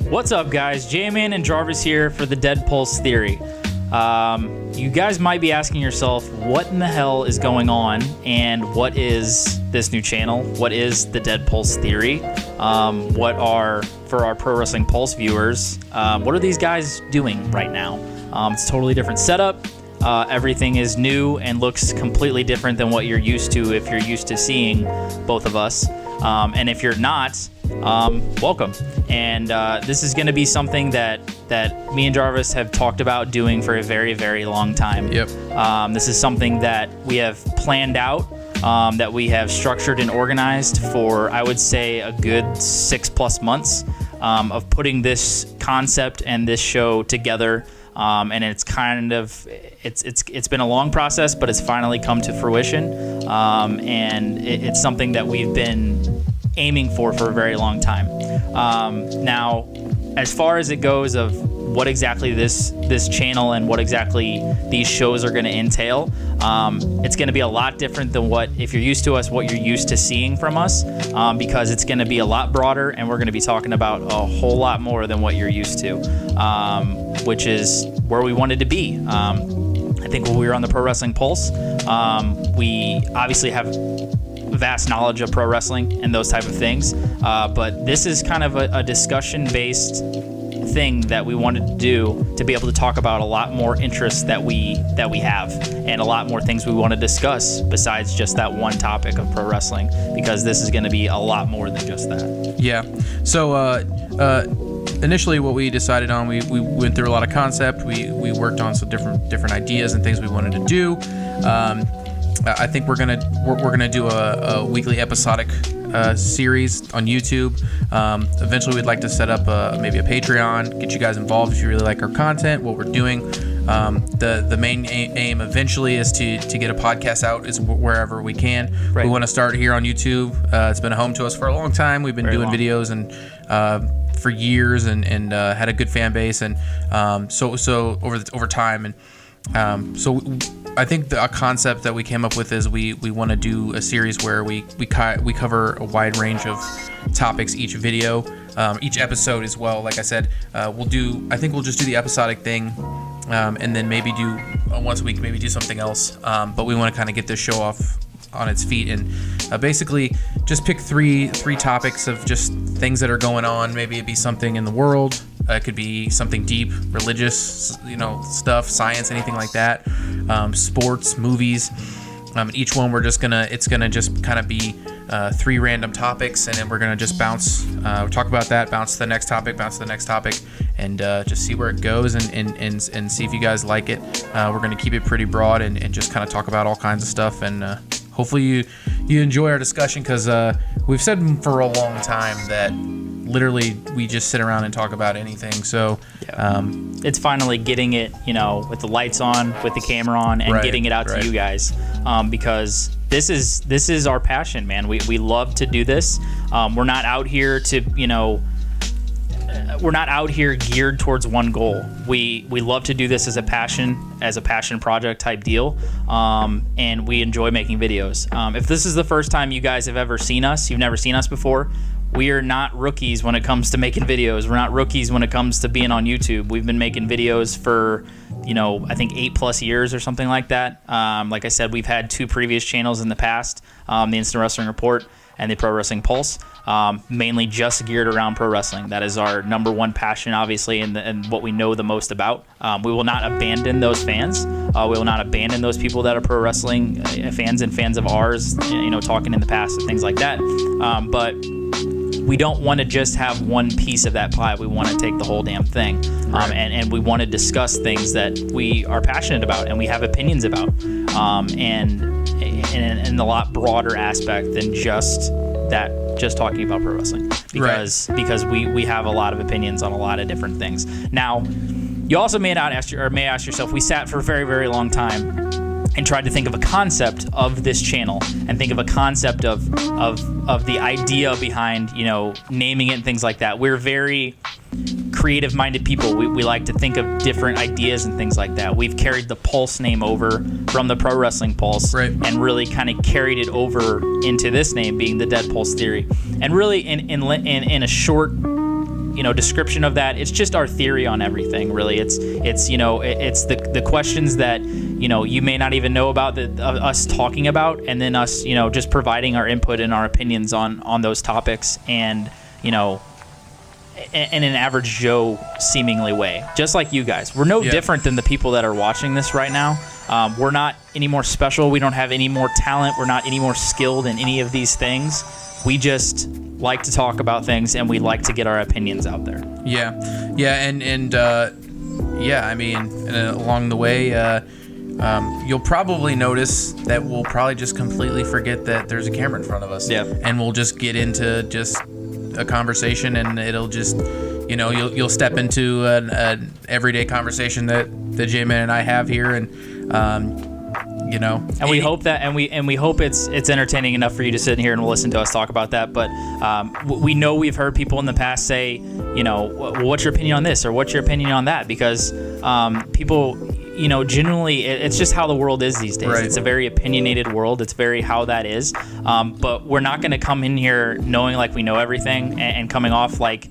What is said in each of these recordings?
What's up, guys? Jman and Jarvis here for the Dead Pulse Theory. You guys might be asking yourself, what in the hell is going on, and what is this new channel? What is the Dead Pulse Theory? For our Pro Wrestling Pulse viewers, what are these guys doing right now? It's a totally different setup. Everything is new and looks completely different than what you're used to if you're used to seeing both of us. And if you're not, welcome. And this is going to be something that me and Jarvis have talked about doing for a very, very long time. Yep. This is something that we have planned out, that we have structured and organized for, I would say, a good 6+ months of putting this concept and this show together. And it's kind of it's been a long process, but it's finally come to fruition. And it's something that we've been aiming for a very long time. Now, as far as it goes of what exactly this channel and what exactly these shows are going to entail, it's going to be a lot different than what you're used to seeing from us, because it's going to be a lot broader, and we're going to be talking about a whole lot more than what you're used to, which is where we wanted to be. I think when we were on the Pro Wrestling Pulse, we obviously have vast knowledge of pro wrestling and those type of things, but this is kind of a discussion-based thing that we wanted to do to be able to talk about a lot more interests that we have, and a lot more things we want to discuss besides just that one topic of pro wrestling, because this is going to be a lot more than just that. Yeah. So initially what we decided on, we went through a lot of concept. We worked on some different ideas and things we wanted to do. I think we're gonna do a weekly episodic series on YouTube. Eventually, we'd like to set up maybe a Patreon, get you guys involved if you really like our content, what we're doing. The main aim eventually is to get a podcast out wherever we can. Right. We want to start here on YouTube. It's been a home to us for a long time. We've been doing videos and for years, and had a good fan base, and so over time, and so I think a concept that we came up with is we want to do a series where we cover a wide range of topics each video, each episode as well. Like I said, I think we'll just do the episodic thing, and then maybe do once a week, maybe do something else. But we want to kind of get this show off on its feet, and basically just pick three topics of just things that are going on. Maybe it'd be something in the world. It could be something deep, religious, stuff, science, anything like that. Sports, movies. Each one it's gonna just kind of be 3 random topics, and then we're gonna just bounce, talk about that, bounce to the next topic, and just see where it goes, and see if you guys like it. We're gonna keep it pretty broad, and just kind of talk about all kinds of stuff, and hopefully you enjoy our discussion, because we've said for a long time that literally we just sit around and talk about anything. So it's finally getting it, with the lights on, with the camera on, and getting it out to you guys, because this is our passion, man. We love to do this. We're not out here to we're not out here geared towards one goal. We love to do this as a passion project type deal, and we enjoy making videos. If this is the first time you guys have ever seen us, you've never seen us before, we are not rookies when it comes to making videos. We're not rookies when it comes to being on YouTube. We've been making videos for, I think 8+ years or something like that. Like I said, we've had 2 previous channels in the past, the Instant Wrestling Report and the Pro Wrestling Pulse, mainly just geared around pro wrestling. That is our number one passion, obviously, and what we know the most about. We will not abandon those fans. We will not abandon those people that are pro wrestling fans and fans of ours, talking in the past and things like that. But we don't want to just have one piece of that pie. We want to take the whole damn thing. Right. And we want to discuss things that we are passionate about and we have opinions about, and in a lot broader aspect than just talking about pro wrestling, because we have a lot of opinions on a lot of different things. Now, you also may ask yourself, we sat for a very, very long time and tried to think of a concept of this channel, and think of a concept of the idea behind, naming it and things like that. We're very creative-minded people. We like to think of different ideas and things like that. We've carried the Pulse name over from the Pro Wrestling Pulse, and really kind of carried it over into this name being the Dead Pulse Theory. And really, in a short description of that. It's just our theory on everything, really. It's the questions that you may not even know about, that us talking about, and then us just providing our input and our opinions on those topics, and in an average Joe seemingly way, just like you guys. We're no different than the people that are watching this right now. We're not any more special. We don't have any more talent. We're not any more skilled in any of these things. We just like to talk about things, and we like to get our opinions out there. And along the way, you'll probably notice that we'll probably just completely forget that there's a camera in front of us. And we'll just get into just a conversation, and it'll just, you'll step into an everyday conversation that Jman and I have here, and and we hope that, and we hope it's entertaining enough for you to sit in here and listen to us talk about that. But we know we've heard people in the past say, what's your opinion on this, or what's your opinion on that? Because people, generally, it's just how the world is these days. Right. It's a very opinionated world. It's very how that is. But we're not going to come in here knowing like we know everything, and coming off like,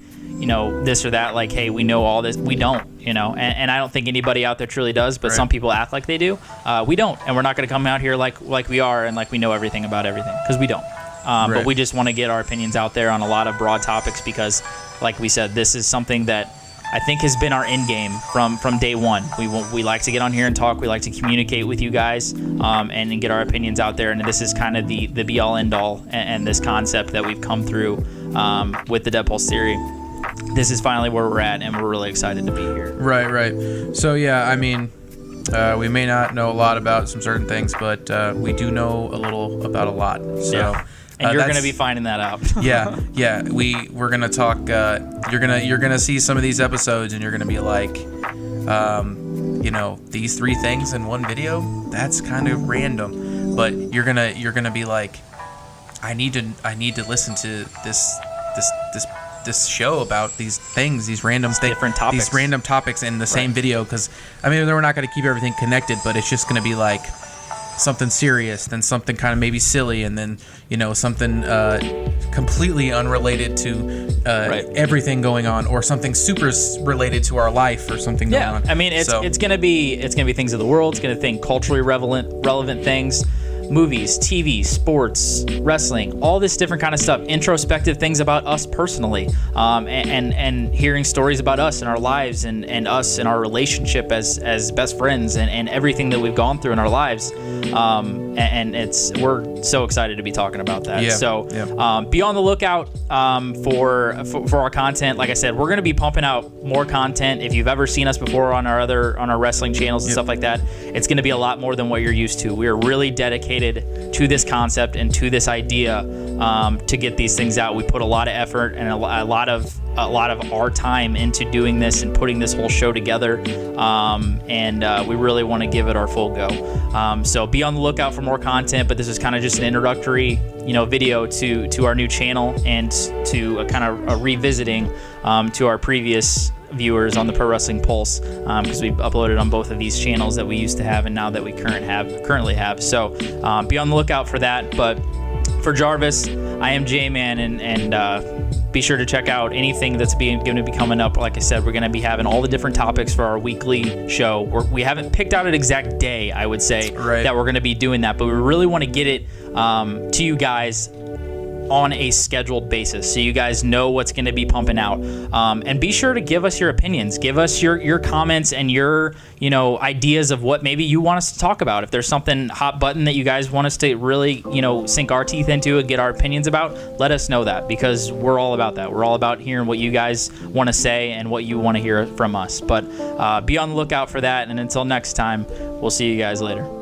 this or that, like, hey, we know all this. We don't, and I don't think anybody out there truly does, but some people act like they do. We don't, and we're not going to come out here like we are and like we know everything about everything, because we don't. But we just want to get our opinions out there on a lot of broad topics, because, like we said, this is something that I think has been our end game from day one. We like to get on here and talk. We like to communicate with you guys, and get our opinions out there. And this is kind of the be all end all, and this concept that we've come through with the Dead Pulse theory. This is finally where we're at, and we're really excited to be here. Right. So we may not know a lot about some certain things, but we do know a little about a lot. So. Yeah. And you're going to be finding that out. yeah. We're going to talk. You're gonna see some of these episodes, and you're going to be like, these 3 things in one video. That's kind of random, but you're gonna be like, I need to listen to this show about these things, these random things, different topics, these random topics in the same video, because we're not going to keep everything connected, but it's just going to be like something serious, then something kind of maybe silly, and then something completely unrelated to everything going on, or something super related to our life, or something going on. It's gonna be things of the world. It's gonna think culturally relevant things. Movies, TV, sports, wrestling, all this different kind of stuff, introspective things about us personally, and hearing stories about us and our lives, and us and our relationship as best friends, and everything that we've gone through in our lives. We're so excited to be talking about that. Be on the lookout for our content. Like I said, we're going to be pumping out more content. If you've ever seen us before on our wrestling channels and stuff like that, it's going to be a lot more than what you're used to. We are really dedicated to this concept and to this idea to get these things out. We put a lot of effort and a lot of our time into doing this and putting this whole show together, and we really want to give it our full go. So be on the lookout for more content, but this is kind of just an introductory video to our new channel, and to a kind of a revisiting to our previous viewers on the Pro Wrestling Pulse, because we've uploaded on both of these channels that we used to have, and now that we currently have. So be on the lookout for that. But for Jarvis, I am Jman, and be sure to check out anything that's going to be coming up. Like I said, we're going to be having all the different topics for our weekly show. We haven't picked out an exact day, I would say, that we're going to be doing that, but we really want to get it to you guys on a scheduled basis, so you guys know what's going to be pumping out. And be sure to give us your opinions, give us your comments and your ideas of what maybe you want us to talk about. If there's something hot button that you guys want us to really sink our teeth into and get our opinions about, let us know that, because we're all about that. We're all about hearing what you guys want to say and what you want to hear from us. But be on the lookout for that, and until next time, we'll see you guys later.